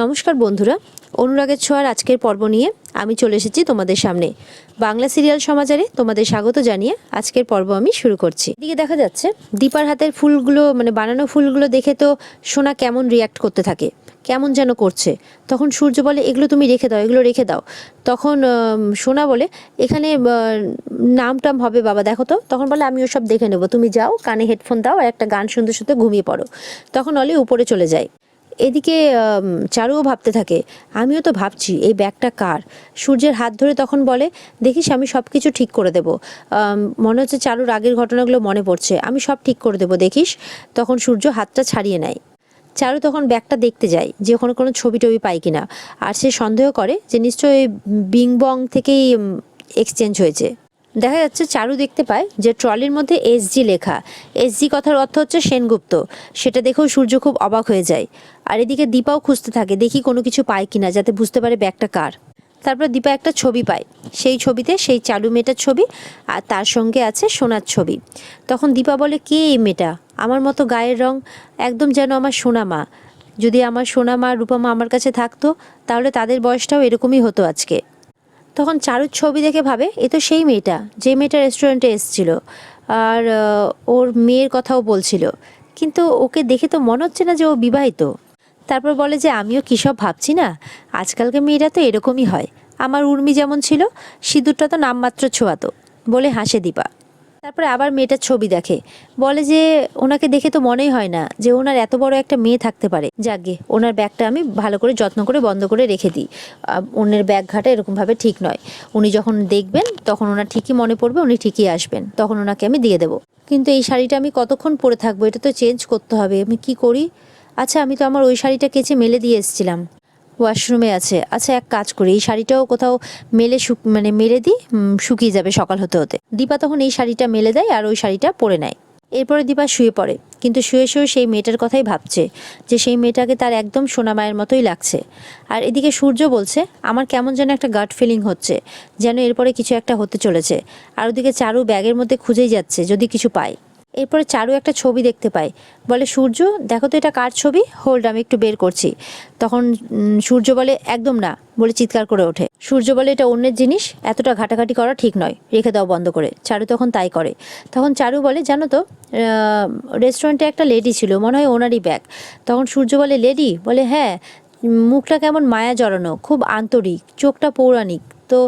নমস্কার বন্ধুরা, অনুরাগের ছোঁয়ার আজকের পর্ব নিয়ে আমি চলে এসেছি তোমাদের সামনে। বাংলা সিরিয়াল সমাচারে তোমাদের স্বাগত জানিয়ে আজকের পর্ব আমি শুরু করছি। এদিকে দেখা যাচ্ছে দীপার হাতের ফুলগুলো বানানো ফুলগুলো দেখে তো সোনা কেমন রিয়াক্ট করতে থাকে, কেমন যেন করছে। তখন সূর্য বলে, এগুলো তুমি রেখে দাও, এগুলো রেখে দাও। তখন সোনা বলে, এখানে নাম টাম হবে বাবা, দেখো তো। তখন বলে, আমি ওসব দেখে নেবো, তুমি যাও, কানে হেডফোন দাও আর একটা গান শুনতে শুনতে ঘুমিয়ে পড়ো। তখন অলি উপরে চলে যায়। এদিকে চারুও ভাবতে থাকে, আমিও তো ভাবছি এই ব্যাগটা কার। সূর্যের হাত ধরে তখন বলে, দেখিস আমি সব কিছু ঠিক করে দেবো। মনে হচ্ছে চারুর আগের ঘটনাগুলো মনে পড়ছে, আমি সব ঠিক করে দেবো, দেখিস। তখন সূর্য হাতটা ছাড়িয়ে নেয়। চারু তখন ব্যাগটা দেখতে যায় যে ওখানে কোনো ছবি টবি পায় কিনা, আর সে সন্দেহ করে যে নিশ্চয়ই বিং বং থেকেই এক্সচেঞ্জ হয়েছে। দেখা যাচ্ছে চারু দেখতে পায় যে ট্রলির মধ্যে এসজি লেখা। এসজি কথার অর্থ হচ্ছে সেনগুপ্ত। সেটা দেখেও সূর্য খুব অবাক হয়ে যায়। আর এদিকে দীপাও খুঁজতে থাকে, দেখি কোনো কিছু পায় কিনা যাতে বুঝতে পারে ব্যাগটা কার। তারপর দীপা একটা ছবি পায়, সেই ছবিতে সেই চালু মেয়েটার ছবি আর তার সঙ্গে আছে সোনার ছবি। তখন দীপা বলে, কে এই মেয়েটা, আমার মতো গায়ের রং, একদম যেন আমার সোনা মা। যদি আমার সোনা মা রূপা মা আমার কাছে থাকতো তাহলে তাদের বয়সটাও এরকমই হতো আজকে। তখন চারুর ছবি দেখে ভাবে, এ তো সেই মেয়েটা যে মেয়েটা রেস্টুরেন্টে এসেছিল আর ওর মেয়ের কথাও বলছিল, কিন্তু ওকে দেখে তো মনে হচ্ছে না যে ও বিবাহিত। তারপর বলে যে আমিও কী সব ভাবছি না, আজকালকার মেয়েরা তো এরকমই হয়, আমার উর্মি যেমন ছিল, সিঁদুরটা তো নামমাত্র ছোঁয়াতো, বলে হাসে দীপা। তারপরে আবার মেয়েটার ছবি দেখে, বলে যে ওনাকে দেখে তো মনেই হয় না যে ওনার এত বড় একটা মেয়ে থাকতে পারে। যাকগে, ওনার ব্যাগটা আমি ভালো করে যত্ন করে বন্ধ করে রেখে দিই। অন্যের ব্যাগ ঘাটা এরকমভাবে ঠিক নয়। উনি যখন দেখবেন তখন ওনার ঠিকই মনে পড়বে, উনি ঠিকই আসবেন, তখন ওনাকে আমি দিয়ে দেবো। কিন্তু এই শাড়িটা আমি কতক্ষণ পরে থাকবো, এটা তো চেঞ্জ করতে হবে, আমি কি করি। আচ্ছা, আমি তো আমার ওই শাড়িটা কেচে মেলে দিয়ে এসেছিলাম, ওয়াশরুমে আছে। আচ্ছা, এক কাজ করি, এই শাড়িটাও কোথাও মেলে মেলে দিই, শুকিয়ে যাবে সকাল হতে হতে। দীপা তখন এই শাড়িটা মেলে দেয় আর ওই শাড়িটা পরে নেয়। এরপরে দীপা শুয়ে পড়ে, কিন্তু শুয়ে শুয়ে সেই মেয়েটার কথাই ভাবছে যে সেই মেয়েটাকে তার একদম সোনা মায়ের মতোই লাগছে। আর এদিকে সূর্য বলছে, আমার কেমন যেন একটা গাট ফিলিং হচ্ছে, যেন এরপরে কিছু একটা হতে চলেছে। আর ওদিকে চারু ব্যাগের মধ্যে খুঁজেই যাচ্ছে যদি কিছু পায়। এরপরে চারু একটা ছবি দেখতে পায়, বলে, সূর্য দেখো তো এটা কার ছবি, হোল্ড আমি একটু বের করছি। তখন সূর্য বলে, একদম না, বলে চিৎকার করে ওঠে। সূর্য বলে, এটা অন্যের জিনিস, এতটা ঘাটাঘাটি করা ঠিক নয়, রেখে দাও বন্ধ করে। চারু তখন তাই করে। তখন চারু বলে, জানো তো রেস্টুরেন্টে একটা লেডি ছিল, মনে হয় ওনারই ব্যাগ। তখন সূর্য বলে, লেডি? বলে, হ্যাঁ, মুখটা কেমন মায়া জড়ানো, খুব আন্তরিক, চোখটা পৌরাণিক। তো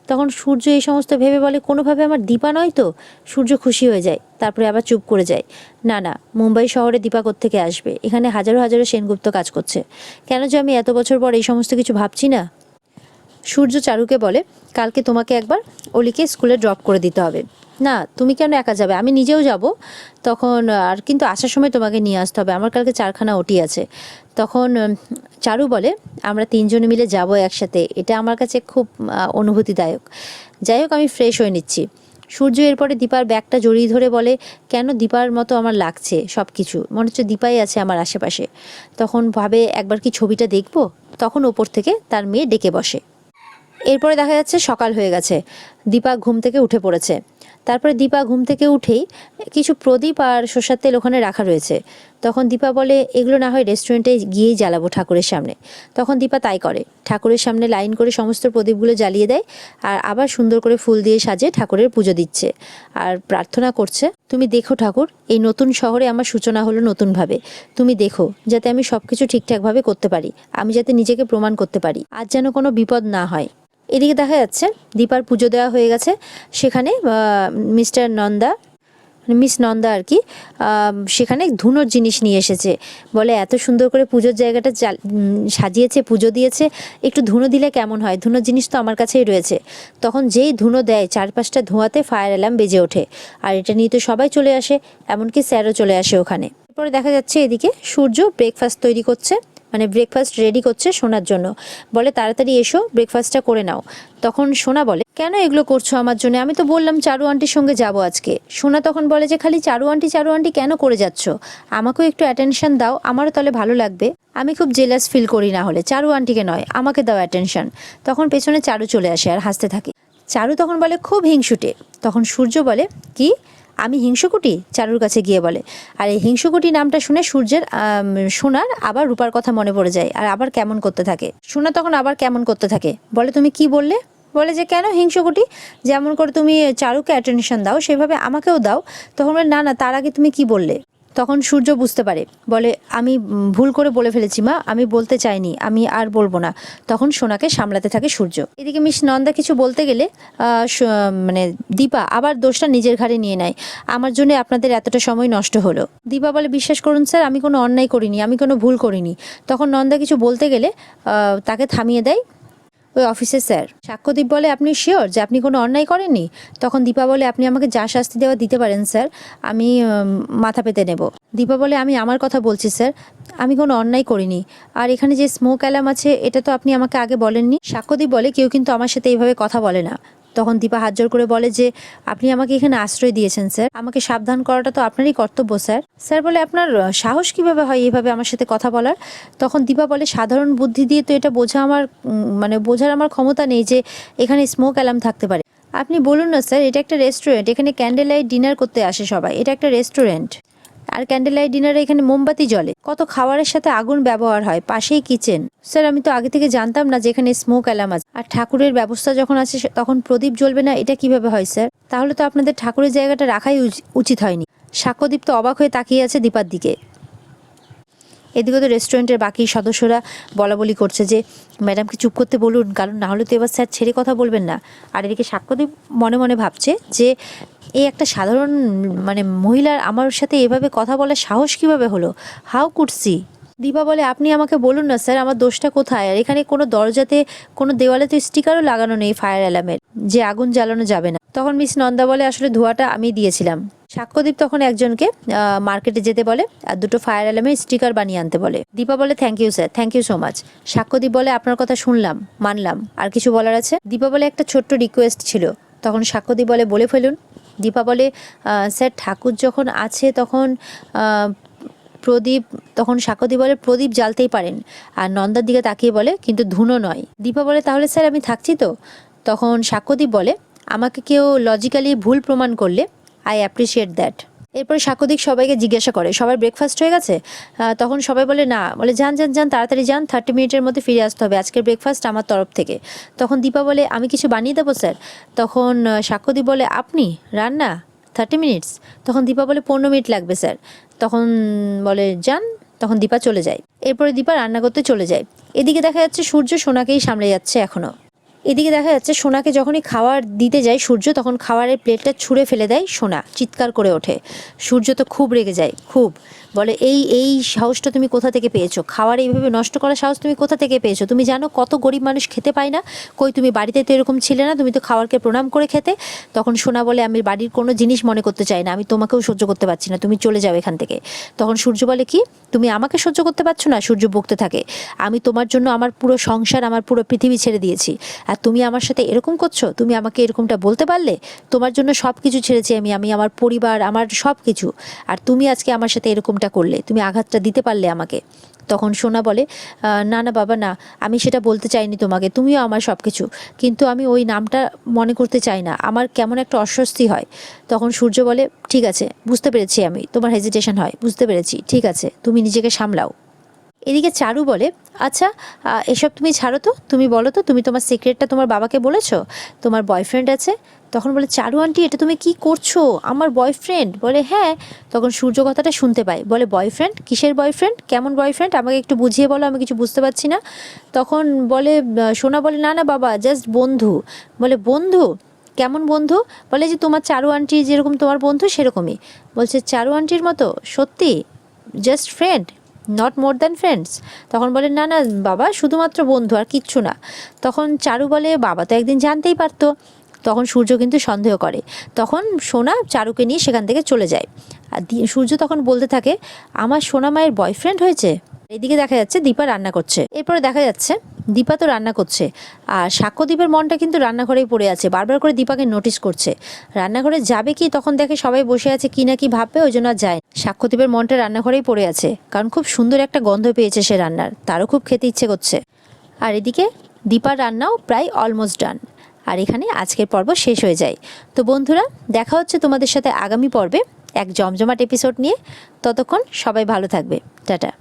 তখন সূর্য এই সমস্ত ভেবে বলে, কোনোভাবে আমার দীপা নয় তো? সূর্য খুশি হয়ে যায়, তারপরে আবার চুপ করে যায়। না না, মুম্বাই শহরে দীপা কোত্থেকে আসবে, এখানে হাজারো হাজারো সেনগুপ্ত কাজ করছে, কেন যে আমি এত বছর পর এই সমস্ত কিছু ভাবছি না। সূর্য চারুকে বলে, কালকে তোমাকে একবার অলিকে স্কুলে ড্রপ করে দিতে হবে। না, তুমি কেন একা যাবে, আমি নিজেও যাব। তখন আর কিন্তু আসার সময় তোমাকে নিয়ে আসতে হবে, আমার কালকে 4খানা ওটি আছে। তখন চারু বলে, আমরা 3জনে মিলে যাব একসাথে, এটা আমার কাছে খুব অনুভূতিদায়ক। যাই হোক, আমি ফ্রেশ হয়ে নিচ্ছি। সূর্য এরপরে দীপার ব্যাগটা জড়িয়ে ধরে বলে, কেন দীপার মতো আমার লাগছে সব কিছু, মনে হচ্ছে দীপাই আছে আমার আশেপাশে। তখন ভাবে, একবার কি ছবিটা দেখব। তখন ওপর থেকে তার মেয়ে ডেকে বসে। এরপরে দেখা যাচ্ছে সকাল হয়ে গেছে, দীপা ঘুম থেকে উঠে পড়েছে। তারপরে দীপা ঘুম থেকে উঠেই কিছু প্রদীপ আর সর্ষের তেল ওখানে রাখা রয়েছে। তখন দীপা বলে, এগুলো না হয় রেস্টুরেন্টে গিয়েই জ্বালাবো ঠাকুরের সামনে। তখন দীপা তাই করে, ঠাকুরের সামনে লাইন করে সমস্ত প্রদীপগুলো জ্বালিয়ে দেয় আর আবার সুন্দর করে ফুল দিয়ে সাজে ঠাকুরের পুজো দিচ্ছে আর প্রার্থনা করছে, তুমি দেখো ঠাকুর, এই নতুন শহরে আমার সূচনা হলো নতুনভাবে, তুমি দেখো যাতে আমি সব কিছু ঠিকঠাকভাবে করতে পারি, আমি যাতে নিজেকে প্রমাণ করতে পারি, আজ যেন কোনো বিপদ না হয়। এদিকে দেখা যাচ্ছে দীপার পুজো দেওয়া হয়ে গেছে, সেখানে মিস্টার নন্দা, মিস নন্দা আর কি, সেখানে ধুনোর জিনিস নিয়ে এসেছে। বলে, এত সুন্দর করে পুজোর জায়গাটা সাজিয়েছে, পুজো দিয়েছে, একটু ধুনো দিলে কেমন হয়, ধুনোর জিনিস তো আমার কাছেই রয়েছে। তখন যেই ধুনো দেয়, 4-5টা ধোঁয়াতে ফায়ার অ্যালার্ম বেজে ওঠে, আর এটা নিয়ে তো সবাই চলে আসে, এমনকি স্যারও চলে আসে ওখানে। এরপরে দেখা যাচ্ছে এদিকে সূর্য ব্রেকফাস্ট তৈরি করছে, ব্রেকফাস্ট রেডি করছে সোনার জন্য। বলে, তাড়াতাড়ি এসো, ব্রেকফাস্টটা করে নাও। তখন সোনা বলে, কেন এগুলো করছো আমার জন্য, আমি তো বললাম চারু আন্টির সঙ্গে যাব আজকে। সোনা তখন বলে যে, খালি চারু আন্টি কেন করে যাচ্ছ, আমাকেও একটু অ্যাটেনশন দাও, আমারও তাহলে ভালো লাগবে। আমি খুব জেলাস ফিল করি, না হলে চারু আন্টিকে নয়, আমাকে দাও অ্যাটেনশন। তখন পেছনে চারু চলে আসে আর হাসতে থাকে। চারু তখন বলে, খুব হিংসুটে। তখন সূর্য বলে, কি, আমি হিংসুকুটি, চারুর কাছে গিয়ে বলে। আর এই হিংসুকুটি নামটা শুনে সূর্যের সোনার আবার রূপার কথা মনে পড়ে যায়, আর আবার কেমন করতে থাকে। সোনা তখন আবার কেমন করতে থাকে, বলে তুমি কি বললে? বলে যে কেন হিংসুকুটি, যেমন করে তুমি চারুকে অ্যাটেনশন দাও সেভাবে আমাকেও দাও। তখন বলে না না, তার আগে তুমি কি বললে? তখন সূর্য বুঝতে পারে, বলে আমি ভুল করে বলে ফেলেছি মা, আমি বলতে চাইনি, আমি আর বলবো না। তখন সোনাকে সামলাতে থাকে সূর্য। এদিকে মিস নন্দা কিছু বলতে গেলে মানে দীপা আবার দোষটা নিজের ঘাড়ে নিয়ে নেয়, আমার জন্য আপনাদের এতটা সময় নষ্ট হলো। দীপা বলে বিশ্বাস করুন স্যার, আমি কোনো অন্যায় করিনি, আমি কোনো ভুল করিনি। তখন নন্দা কিছু বলতে গেলে তাকে থামিয়ে দেয় ওই অফিসের স্যার। সাক্ষ্যদীপ বলে আপনি শিওর যে আপনি কোনো অন্যায় করেননি? তখন দীপা বলে আপনি আমাকে যা শাস্তি দেওয়া দিতে পারেন স্যার, আমি মাথা পেতে নেব। দীপা বলে আমি আমার কথা বলছি স্যার, আমি কোনো অন্যায় করিনি। আর এখানে যে স্মোক অ্যালার্ম আছে এটা তো আপনি আমাকে আগে বলেননি। সাক্ষ্যদীপ বলে কেউ কিন্তু আমার সাথে এইভাবে কথা বলে না। তখন দীপা হাত জোড় করে বলে যে আপনি আমাকে এখানে আশ্রয় দিয়েছেন স্যার, আমাকে সাবধান করাটা তো আপনারই কর্তব্য স্যার। স্যার বলে আপনার সাহস কিভাবে হয় এইভাবে আমার সাথে কথা বলার? তখন দীপা বলে সাধারণ বুদ্ধি দিয়ে তো এটা বোঝা আমার মানে বোঝার আমার ক্ষমতা নেই যে এখানে স্মোক অ্যালার্ম থাকতে পারে। আপনি বলুন না স্যার, এটা একটা রেস্টুরেন্ট, এখানে ক্যান্ডেল লাইট ডিনার করতে আসে সবাই, এটা একটা রেস্টুরেন্ট। আর ক্যান্ডেল লাইট ডিনারে এখানে মোমবাতি জ্বলে, কত খাবারের সাথে আগুন ব্যবহার হয়, পাশেই কিচেন। স্যার আমি তো আগে থেকে জানতাম না যে এখানে স্মোক অ্যালার্ম আছে। আর ঠাকুরের ব্যবস্থা যখন আছে তখন প্রদীপ জ্বলবে না, এটা কিভাবে হয় স্যার? তাহলে তো আপনাদের ঠাকুরের জায়গাটা রাখাই উচিত হয়নি। সাক্ষ্যদীপ তো অবাক হয়ে তাকিয়ে আছে দীপার দিকে। এদিকে তো রেস্টুরেন্টের বাকি সদস্যরা বলা বলি করছে যে ম্যাডামকে চুপ করতে বলুন, কারণ না হলে তো এবার স্যার ছেড়ে কথা বলবেন না। আর এদিকে সাক্ষ্যদীপ মনে মনে ভাবছে যে এই একটা সাধারণ মানে মহিলার আমার সাথে এভাবে কথা বলার সাহস কিভাবে হলো, হাউ কুডসি। দীপা বলে আপনি আমাকে বলুন না স্যার, আমার দোষটা কোথায়? আর এখানে কোনো দরজাতে কোনো দেওয়ালে তো স্টিকারও লাগানো নেই ফায়ার অ্যালার্মের যে আগুন জ্বালানো যাবে না। তখন মিস নন্দা বলে আসলে ধোঁয়াটা আমি দিয়েছিলাম। সাক্ষ্যদীপ তখন একজনকে মার্কেটে যেতে বলে আর দুটো ফায়ার অ্যালার্মের স্টিকার বানিয়ে আনতে বলে। দীপা বলে thank you sir, thank you so much. Sakshyadeep বলে আপনার কথা শুনলাম, মানলাম, আর কিছু বলার আছে? দীপা বলে একটা ছোট্ট রিকোয়েস্ট ছিল। তখন সাক্ষ্যদীপ বলে বলে ফেলুন। দীপা বলে স্যার ঠাকুর যখন আছে তখন প্রদীপ, তখন সাক্ষ্যদীপ বলে প্রদীপ জ্বালতেই পারেন। আর নন্দার দিকে তাকিয়ে বলে কিন্তু ধুনো নয়। দীপা বলে তাহলে স্যার আমি থাকছি তো? তখন সাক্ষ্যদীপ বলে আমাকে কেউ লজিক্যালি ভুল প্রমাণ করলে আই অ্যাপ্রিসিয়েট দ্যাট। এরপরে সাক্ষ্যদীপ সবাইকে জিজ্ঞাসা করে সবার ব্রেকফাস্ট হয়ে গেছে? তখন সবাই বলে না, বলে যান যান যান তাড়াতাড়ি যান, 30 মিনিটের মধ্যে ফিরে আসতে হবে, আজকের ব্রেকফাস্ট আমার তরফ থেকে। তখন দীপা বলে আমি কিছু বানিয়ে দেবো স্যার? তখন সাক্ষ্যদীপ বলে আপনি রান্না 30 মিনিটস? তখন দীপা বলে 15 মিনিট লাগবে স্যার। তখন বলে যান। তখন দীপা চলে যায়। এরপরে দীপা রান্না করতে চলে যায়। এদিকে দেখা যাচ্ছে সূর্য সোনাকেই সামলে যাচ্ছে এখনো। এদিকে দেখা যাচ্ছে সোনাকে যখনই খাবার দিতে যায় সূর্য, তখন খাবারের প্লেটটা ছুঁড়ে ফেলে দেয় সোনা, চিৎকার করে ওঠে। সূর্য তো খুব রেগে যায়, খুব বলে এই সাহসটা তুমি কোথা থেকে পেয়েছো? খাবার এইভাবে নষ্ট করার সাহস তুমি কোথা থেকে পেয়েছো? তুমি জানো কত গরিব মানুষ খেতে পায় না? কই তুমি বাড়িতে তো এরকম ছিলে না, তুমি তো খাবারকে প্রণাম করে খেতে। তখন সোনা বলে আমি বাড়ির কোনো জিনিস মনে করতে চাই না, আমি তোমাকেও সহ্য করতে পারছি না, তুমি চলে যাও এখান থেকে। তখন সূর্য বলে কি তুমি আমাকে সহ্য করতে পারছো না? সূর্য বকতে থাকে আমি তোমার জন্য আমার পুরো সংসার, আমার পুরো পৃথিবী ছেড়ে দিয়েছি, আর তুমি আমার সাথে এরকম করছো? তুমি আমাকে এরকমটা বলতে পারলে? তোমার জন্য সব কিছু ছেড়েছি আমি আমার পরিবার, আমার সব কিছু, আর তুমি আজকে আমার সাথে এরকমটা করলে, তুমি আঘাতটা দিতে পারলে আমাকে। তখন সোনা বলে না না বাবা না, আমি সেটা বলতে চাইনি তোমাকে, তুমিও আমার সব কিছু, কিন্তু আমি ওই নামটা মনে করতে চাই না, আমার কেমন একটা অস্বস্তি হয়। তখন সূর্য বলে ঠিক আছে বুঝতে পেরেছি, আমি তোমার হেজিটেশন হয়, বুঝতে পেরেছি, ঠিক আছে তুমি নিজেকে সামলাও। এদিকে চারু বলে আচ্ছা এসব তুমি ছাড়ো তো, তুমি বলো তো তুমি তোমার সিক্রেটটা তোমার বাবাকে বলেছো তোমার বয়ফ্রেন্ড আছে? তখন বলে চারু আন্টি এটা তুমি কি করছো, আমার বয়ফ্রেন্ড? বলে হ্যাঁ। তখন সূর্য কথাটা শুনতে পায়, বলে বয়ফ্রেন্ড? কিসের বয়ফ্রেন্ড, কেমন বয়ফ্রেন্ড, আমাকে একটু বুঝিয়ে বলো, আমি কিছু বুঝতে পারছি না। তখন বলে সোনা বলে না না বাবা জাস্ট বন্ধু। বলে বন্ধু? কেমন বন্ধু? বলে যে তোমার চারু আন্টি যেরকম তোমার বন্ধু সেরকমই। বলছে চারু আন্টির মতো? সত্যি? Just friend, not more than friends? তখন বলে না না বাবা শুধুমাত্র বন্ধু আর কিচ্ছু না। তখন চারু বলে বাবা তো একদিন জানতেই পারতো। তখন সূর্য কিন্তু সন্দেহ করে। তখন সোনা চারুকে নিয়ে সেখান থেকে চলে যায়। আর সূর্য তখন বলতে থাকে আমার সোনা মায়ের বয়ফ্রেন্ড হয়েছে। এদিকে দেখা যাচ্ছে দীপা রান্না করছে। এরপরে দেখা যাচ্ছে দীপা তো রান্না করছে, আর সাক্ষ্যদীপের মনটা কিন্তু রান্নাঘরেই পড়ে আছে, বারবার করে দীপাকে নোটিস করছে। রান্নাঘরে যাবে কি, তখন দেখে সবাই বসে আছে কি না কি ভাববে, ওই জন্য আর যায়। সাক্ষ্যদীপের মনটা রান্নাঘরেই পড়ে আছে, কারণ খুব সুন্দর একটা গন্ধ পেয়েছে সে রান্নার, তারও খুব খেতে ইচ্ছে করছে। আর এদিকে দীপার রান্নাও প্রায় অলমোস্ট ডান। আর এখানে আজকের পর্ব শেষ হয়ে যায়। তো বন্ধুরা, দেখা হচ্ছে তোমাদের সাথে আগামী পর্বে এক জমজমাট এপিসোড নিয়ে। ততক্ষণ সবাই ভালো থাকবে। টাটা।